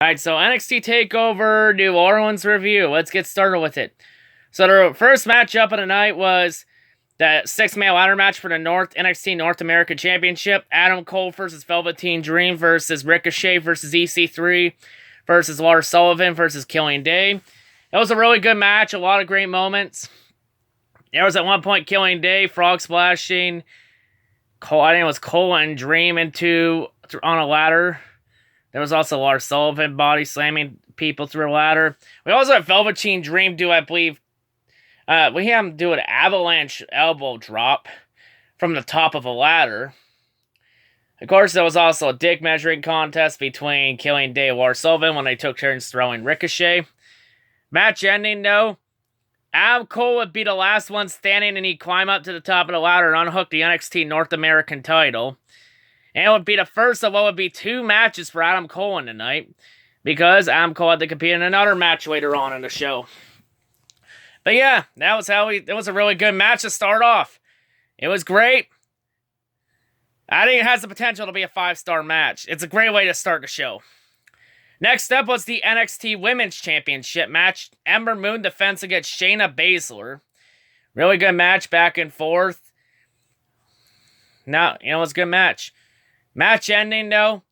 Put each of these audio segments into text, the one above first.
Alright, so NXT Takeover New Orleans review. Let's get started with it. So the first matchup of the night was the six-man ladder match for the NXT North American Championship. Adam Cole versus Velveteen Dream versus Ricochet versus EC3 versus Lars Sullivan versus Killian Day. It was a really good match, a lot of great moments. There was at one point Killian Day frog splashing Cole, I think it was Cole and Dream on a ladder. There was also Lars Sullivan body slamming people through a ladder. We also had Velveteen Dream do, I believe, we had him do an avalanche elbow drop from the top of a ladder. Of course, there was also a dick measuring contest between Killian Day and Lars Sullivan when they took turns throwing Ricochet. Match ending, though. Adam Cole would be the last one standing, and he'd climb up to the top of the ladder and unhook the NXT North American title. And it would be the first of what would be two matches for Adam Cole in the night, because Adam Cole had to compete in another match later on in the show. But yeah, it was a really good match to start off. It was great. I think it has the potential to be a 5-star match. It's a great way to start the show. Next up was the NXT Women's Championship match. Ember Moon defense against Shayna Baszler. Really good match, back and forth. Now, it was a good match. Match ending, though,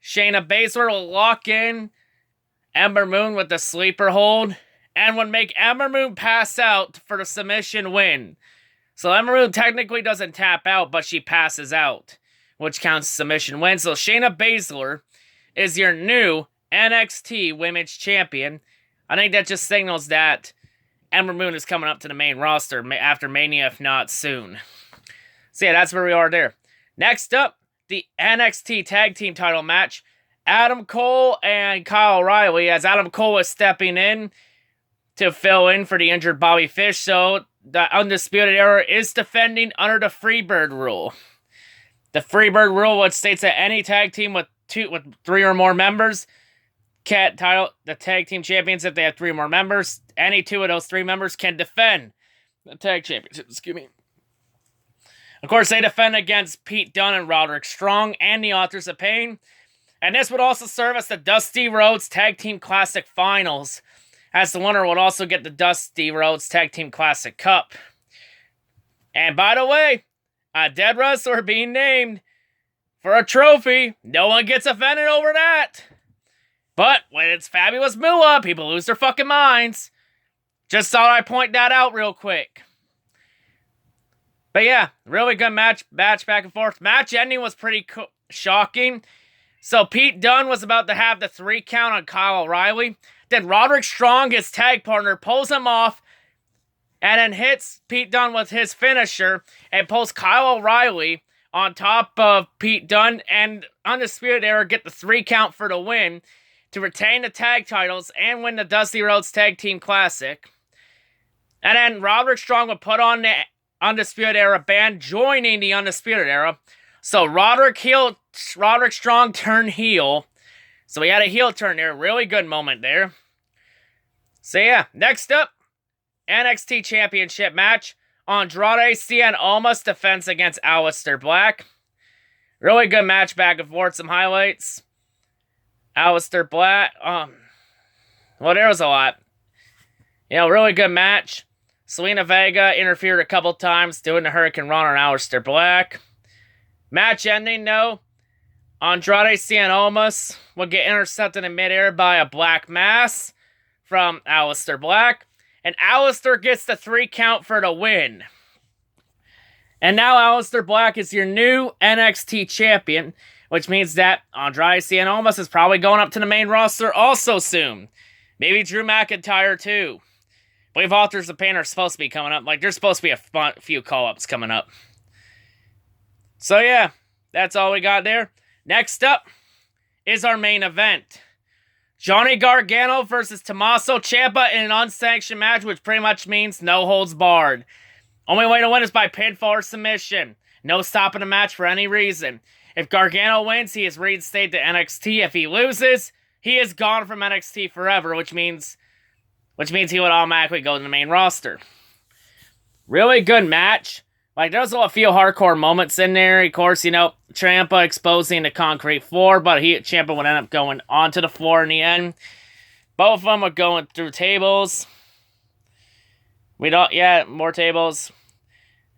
Shayna Baszler will lock in Ember Moon with the sleeper hold and would make Ember Moon pass out for the submission win. So Ember Moon technically doesn't tap out, but she passes out, which counts as submission win. So Shayna Baszler is your new NXT Women's Champion. I think that just signals that Ember Moon is coming up to the main roster after Mania, if not soon. So yeah, that's where we are there. Next up, the NXT Tag Team title match. Adam Cole and Kyle O'Reilly, as Adam Cole is stepping in to fill in for the injured Bobby Fish. So the Undisputed Era is defending under the Freebird rule. The Freebird rule, which states that any tag team with 3 or more members can title the tag team champions if they have 3 or more members. Any 2 of those 3 members can defend the tag championship. Excuse me. Of course, they defend against Pete Dunne and Roderick Strong and the Authors of Pain. And this would also serve as the Dusty Rhodes Tag Team Classic Finals, as the winner would also get the Dusty Rhodes Tag Team Classic Cup. And by the way, a dead wrestler being named for a trophy. No one gets offended over that. But when it's Fabulous Moolah, people lose their fucking minds. Just thought I'd point that out real quick. But yeah, really good match back and forth. Match ending was pretty shocking. So Pete Dunne was about to have the 3 count on Kyle O'Reilly. Then Roderick Strong, his tag partner, pulls him off and then hits Pete Dunne with his finisher and pulls Kyle O'Reilly on top of Pete Dunne, and Undisputed Era get the 3 count for the win to retain the tag titles and win the Dusty Rhodes Tag Team Classic. And then Roderick Strong would put on the Undisputed Era band, joining the Undisputed Era. So Roderick Strong turned heel. So we had a heel turn there. Really good moment there. So yeah, next up, NXT Championship match. Andrade Cien Almas defense against Aleister Black. Really good match back and forth. Some highlights. Aleister Black. Well, there was a lot. Really good match. Selena Vega interfered a couple times, doing the Hurricane Run on Aleister Black. Match ending, though. Andrade Cien Almas will get intercepted in midair by a Black Mass from Aleister Black. And Aleister gets the 3 count for the win. And now Aleister Black is your new NXT champion, which means that Andrade Cien Almas is probably going up to the main roster also soon. Maybe Drew McIntyre too. I believe Authors of Pain are supposed to be coming up. Like, there's supposed to be a few call-ups coming up. So yeah, that's all we got there. Next up is our main event. Johnny Gargano versus Tommaso Ciampa in an unsanctioned match, which pretty much means no holds barred. Only way to win is by pinfall or submission. No stopping the match for any reason. If Gargano wins, he is reinstated to NXT. If he loses, he is gone from NXT forever, which means he would automatically go to the main roster. Really good match. Like, there's a few hardcore moments in there. Of course, you know, Ciampa exposing the concrete floor, but Ciampa would end up going onto the floor in the end. Both of them are going through tables. More tables.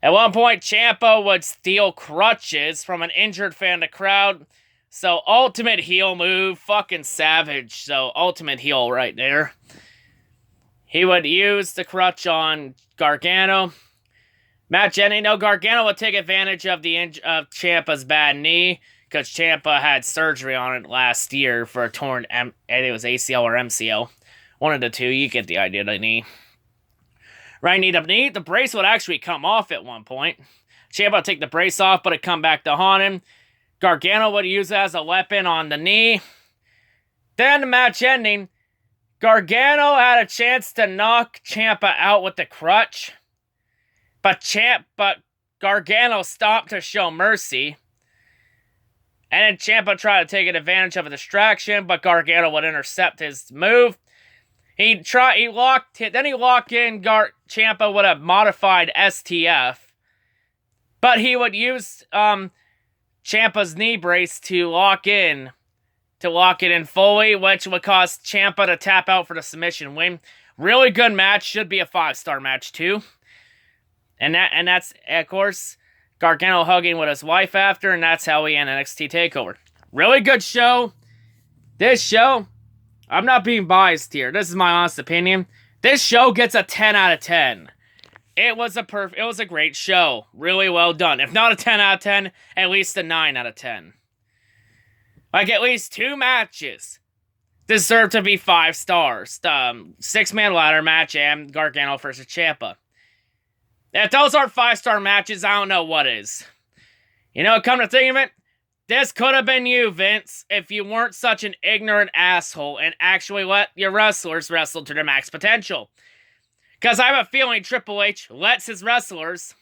At one point, Ciampa would steal crutches from an injured fan in the crowd. So, ultimate heel move. Fucking savage. So, ultimate heel right there. He would use the crutch on Gargano. Matt Jennings, no, Gargano would take advantage of of Ciampa's bad knee, because Ciampa had surgery on it last year for a torn, I think it was ACL or MCL. One of the two, you get the idea of the knee. Right knee to knee, the brace would actually come off at one point. Ciampa would take the brace off, but it come back to haunt him. Gargano would use it as a weapon on the knee. Then the match ending, Gargano had a chance to knock Ciampa out with the crutch. But Gargano stopped to show mercy. And then Ciampa tried to take advantage of a distraction, but Gargano would intercept his move. Then he locked in Ciampa with a modified STF. But he would use Ciampa's knee brace to lock it in fully, which would cause Ciampa to tap out for the submission win. Really good match, should be a 5-star match too. And that's, of course, Gargano hugging with his wife after, and that's how we end NXT Takeover. Really good show. This show, I'm not being biased here. This is my honest opinion. This show gets a 10 out of 10. It was a great show. Really well done. If not a 10 out of 10, at least a 9 out of 10. Like, at least 2 matches deserve to be 5 stars. The 6-man ladder match and Gargano versus Ciampa. If those aren't 5-star matches, I don't know what is. You know, come to think of it, this could have been you, Vince, if you weren't such an ignorant asshole and actually let your wrestlers wrestle to their max potential. Because I have a feeling Triple H lets his wrestlers,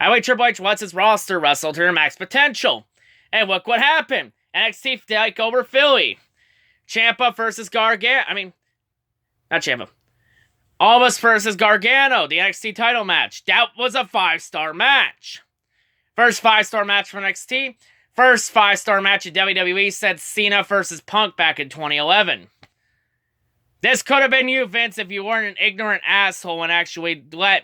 Triple H lets his roster wrestle to their max potential. And look what happened. NXT Takeover Philly. Ciampa versus Gargano. Not Ciampa. Almas versus Gargano, the NXT title match. That was a 5-star match. First 5-star match for NXT. First 5-star match in WWE since Cena versus Punk back in 2011. This could have been you, Vince, if you weren't an ignorant asshole and actually let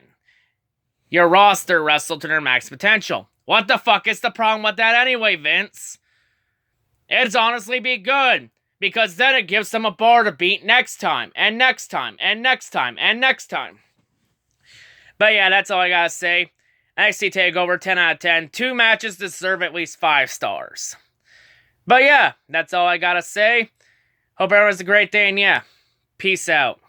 your roster wrestle to their max potential. What the fuck is the problem with that anyway, Vince? It's honestly be good. Because then it gives them a bar to beat next time, and next time, and next time, and next time. But yeah, that's all I gotta say. NXT TakeOver, 10 out of 10. 2 matches deserve at least 5 stars. But yeah, that's all I gotta say. Hope everyone's a great day, and yeah, peace out.